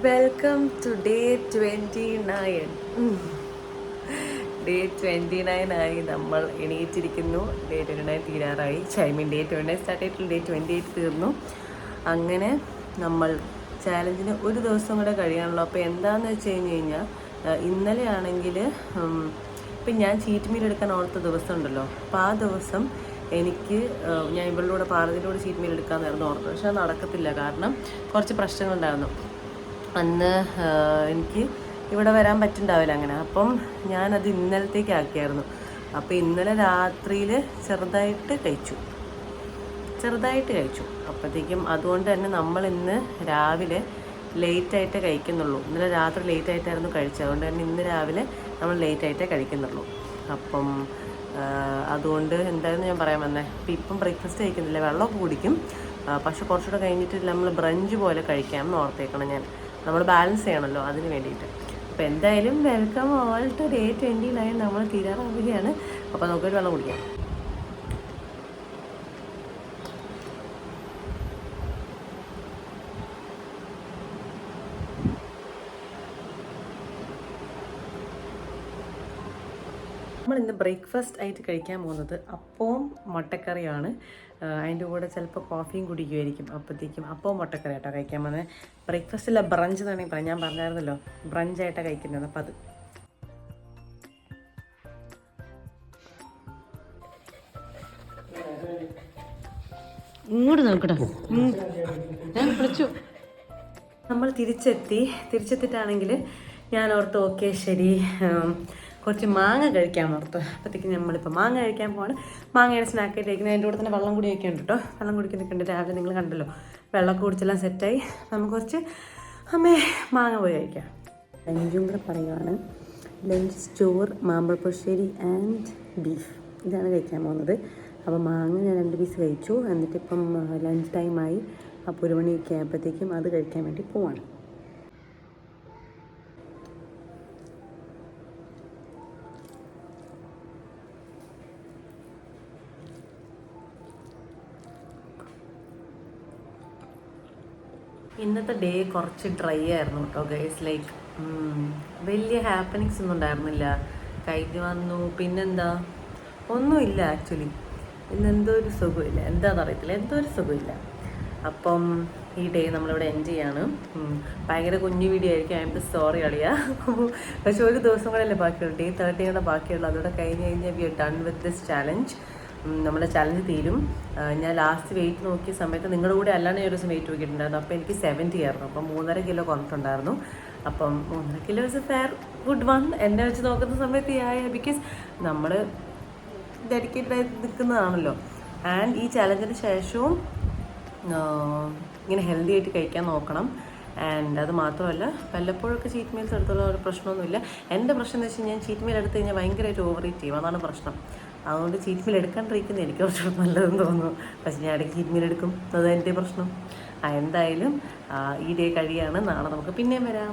Welcome to day 29. Day 29 ആയി നമ്മൾ എണീറ്റിരിക്കുന്നു. Day 29 തീരാറായി. ഡേ 29 സ്റ്റാർട്ട് ചെയ്തിട്ടുള്ള ഡേ 28 തീർന്നു. അങ്ങനെ നമ്മൾ ചാലഞ്ചിന് ഒരു ദിവസം കൂടെ കഴിയാണല്ലോ. അപ്പോൾ എന്താണെന്ന് വെച്ച് കഴിഞ്ഞാൽ ഇന്നലെ ആണെങ്കിൽ ഇപ്പം ഞാൻ ചീറ്റ് മീൽ എടുക്കാൻ ഓർത്ത ദിവസം ഉണ്ടല്ലോ. അപ്പോൾ ആ ദിവസം എനിക്ക് ഞാൻ ഇവളുടെ പാർവതിയിലൂടെ ചീറ്റ് മീൽ എടുക്കാമെന്നായിരുന്നു ഓർത്തത്. പക്ഷെ അത് നടക്കത്തില്ല. കാരണം കുറച്ച് പ്രശ്നങ്ങളുണ്ടായിരുന്നു. അന്ന് എനിക്ക് ഇവിടെ വരാൻ പറ്റുന്നുണ്ടാവില്ല അങ്ങനെ. അപ്പം ഞാനത് ഇന്നലത്തേക്ക് ആക്കിയായിരുന്നു. അപ്പോൾ ഇന്നലെ രാത്രിയിൽ ചെറുതായിട്ട് കഴിച്ചു. അപ്പോഴത്തേക്കും അതുകൊണ്ട് തന്നെ നമ്മൾ ഇന്ന് രാവിലെ ലേറ്റായിട്ടേ കഴിക്കുന്നുള്ളൂ. ഇന്നലെ രാത്രി ലേറ്റായിട്ടായിരുന്നു കഴിച്ചത്. അതുകൊണ്ട് തന്നെ ഇന്ന് രാവിലെ നമ്മൾ ലേറ്റായിട്ടേ കഴിക്കുന്നുള്ളൂ. അപ്പം അതുകൊണ്ട് എന്തായിരുന്നു ഞാൻ പറയാൻ വന്നത്. ഇപ്പം ബ്രേക്ക്ഫാസ്റ്റ് കഴിക്കുന്നില്ല, വെള്ളമൊക്കെ കുടിക്കും. പക്ഷെ കുറച്ചുകൂടെ കഴിഞ്ഞിട്ട് നമ്മൾ ബ്രഞ്ച് പോലെ കഴിക്കാമെന്ന് ഓർത്തേക്കണം. നമ്മൾ ബാലൻസ് ചെയ്യണമല്ലോ, അതിന് വേണ്ടിയിട്ട്. അപ്പോൾ എന്തായാലും വെൽക്കം ഓൾ ടു ഡേ 29. നമ്മൾ തീരാറാവുകയാണ്. അപ്പോൾ നമുക്കൊരു വെള്ളം കുടിക്കാം. നമ്മൾ ഇന്ന് ബ്രേക്ക്ഫാസ്റ്റ് ആയിട്ട് കഴിക്കാൻ പോകുന്നത് അപ്പവും മുട്ടക്കറിയാണ്. അതിൻ്റെ കൂടെ ചിലപ്പോൾ കോഫിയും കുടിക്കുമായിരിക്കും. അപ്പോഴത്തേക്കും അപ്പവും മുട്ടക്കറി ആയിട്ടോ കഴിക്കാൻ പോകുന്നത്. ബ്രേക്ക്ഫാസ്റ്റില്ല, ബ്രഞ്ച് എന്നാണെങ്കിൽ പറയാം. ഞാൻ പറഞ്ഞായിരുന്നല്ലോ ബ്രഞ്ചായിട്ടാണ് കഴിക്കുന്നത്. അപ്പം അത് ഇങ്ങോട്ട് നോക്കട്ടോ, ഞാൻ വിളിച്ചു. നമ്മൾ തിരിച്ചെത്തിയിട്ടാണെങ്കിൽ ഞാൻ ഓർത്ത് ഓക്കെ ശരി കുറച്ച് മാങ്ങ കഴിക്കാൻ ഓർത്ത്. അപ്പോഴത്തേക്കും നമ്മളിപ്പോൾ മാങ്ങ കഴിക്കാൻ പോവാണ്. മാങ്ങയുടെ സ്നാക്കായിട്ട് കഴിക്കുന്നത്. അതിൻ്റെ കൂടെ തന്നെ വെള്ളം കൂടി വയ്ക്കുന്നുണ്ട് കേട്ടോ. വെള്ളം കുടിക്കുന്നൊക്കെ ഉണ്ട്. രാവിലെ നിങ്ങൾ കണ്ടല്ലോ, വെള്ളമൊക്കെ കുടിച്ചെല്ലാം സെറ്റായി. നമുക്ക് കുറച്ച് മാങ്ങ പോയി കഴിക്കാം. ലഞ്ചും കൂടെ പറയുകയാണ്. ലഞ്ച് ചോറ്, മാമ്പഴപ്പുളിശ്ശേരി ആൻഡ് ബീഫ്, ഇതാണ് കഴിക്കാൻ പോകുന്നത്. അപ്പോൾ മാങ്ങ ഞാൻ 2 പീസ് കഴിച്ചു. എന്നിട്ടിപ്പം ലഞ്ച് ടൈമായി. അപ്പോൾ 1 മണിയൊക്കെ ആയപ്പോഴത്തേക്കും അത് കഴിക്കാൻ വേണ്ടി പോവാണ്. ഇന്നത്തെ ഡേ കുറച്ച് ഡ്രൈ ആയിരുന്നു കേട്ടോ ഗൈസ്. ലൈക്ക് വലിയ ഹാപ്പനിങ്സ് ഒന്നും ഉണ്ടായിരുന്നില്ല. കഴിഞ്ഞ് വന്നു, പിന്നെന്താ ഒന്നുമില്ല. ആക്ച്വലി ഇന്ന് എന്തോ ഒരു സുഖമില്ല, എന്താണെന്നറിയത്തില്ല, എന്തോ ഒരു സുഖമില്ല. അപ്പം ഈ ഡേ നമ്മളിവിടെ എൻജോയ് ചെയ്യാണ്. ഭയങ്കര കുഞ്ഞു വീഡിയോ ആയിരിക്കും. ഐ എം സോറി അളിയാ. പക്ഷെ ഒരു ദിവസം കൂടെ അല്ലേ ബാക്കിയുള്ളൂ. ഡേ 30 കൂടെ ബാക്കിയുള്ളൂ. അതോടെ കഴിഞ്ഞ് കഴിഞ്ഞാൽ we are done with this challenge. നമ്മുടെ ചലഞ്ച് തീരും. ഞാൻ ലാസ്റ്റ് വെയിറ്റ് നോക്കിയ സമയത്ത് നിങ്ങളുടെ കൂടെ അല്ലാണ്ട് ഒരു ദിവസം വെയിറ്റ് നോക്കിയിട്ടുണ്ടായിരുന്നു. അപ്പോൾ എനിക്ക് 70 ആയിരുന്നു. അപ്പം 3.5 കിലോ കുറഞ്ഞിട്ടുണ്ടായിരുന്നു. അപ്പം 3.5 kilo is A fair good one. എന്നെ വെച്ച് നോക്കുന്ന സമയത്ത് ബിക്കോസ് നമ്മൾ ഡെഡിക്കേറ്റഡ് ആയി നിൽക്കുന്നതാണല്ലോ. ആൻഡ് ഈ ചലഞ്ചിന് ശേഷവും ഇങ്ങനെ ഹെൽത്തി ആയിട്ട് കഴിക്കാൻ നോക്കണം. ആൻഡ് അത് മാത്രമല്ല, വല്ലപ്പോഴൊക്കെ ചീറ്റ് മീൽസ് എടുത്തുള്ള ഒരു പ്രശ്നമൊന്നുമില്ല. എൻ്റെ പ്രശ്നം എന്ന് വെച്ച് കഴിഞ്ഞാൽ ചീറ്റ് മീൽ എടുത്തു കഴിഞ്ഞാൽ ഭയങ്കരമായിട്ട് ഓവർ ഈറ്റ് ചെയ്യും. അതാണ് പ്രശ്നം. അതുകൊണ്ട് ചീറ്റ് മീൽ എടുക്കാണ്ടിരിക്കുന്നത് എനിക്ക് കുറച്ചുകൂടെ നല്ലതെന്ന് തോന്നുന്നു. പക്ഷെ ഞാൻ ഇടയ്ക്ക് ചീറ്റ് മീൽ എടുക്കും. അത് എൻ്റെ പ്രശ്നം. എന്തായാലും ഈ ഡേ കഴിയാണ്. നാളെ നമുക്ക് പിന്നെയും വരാം.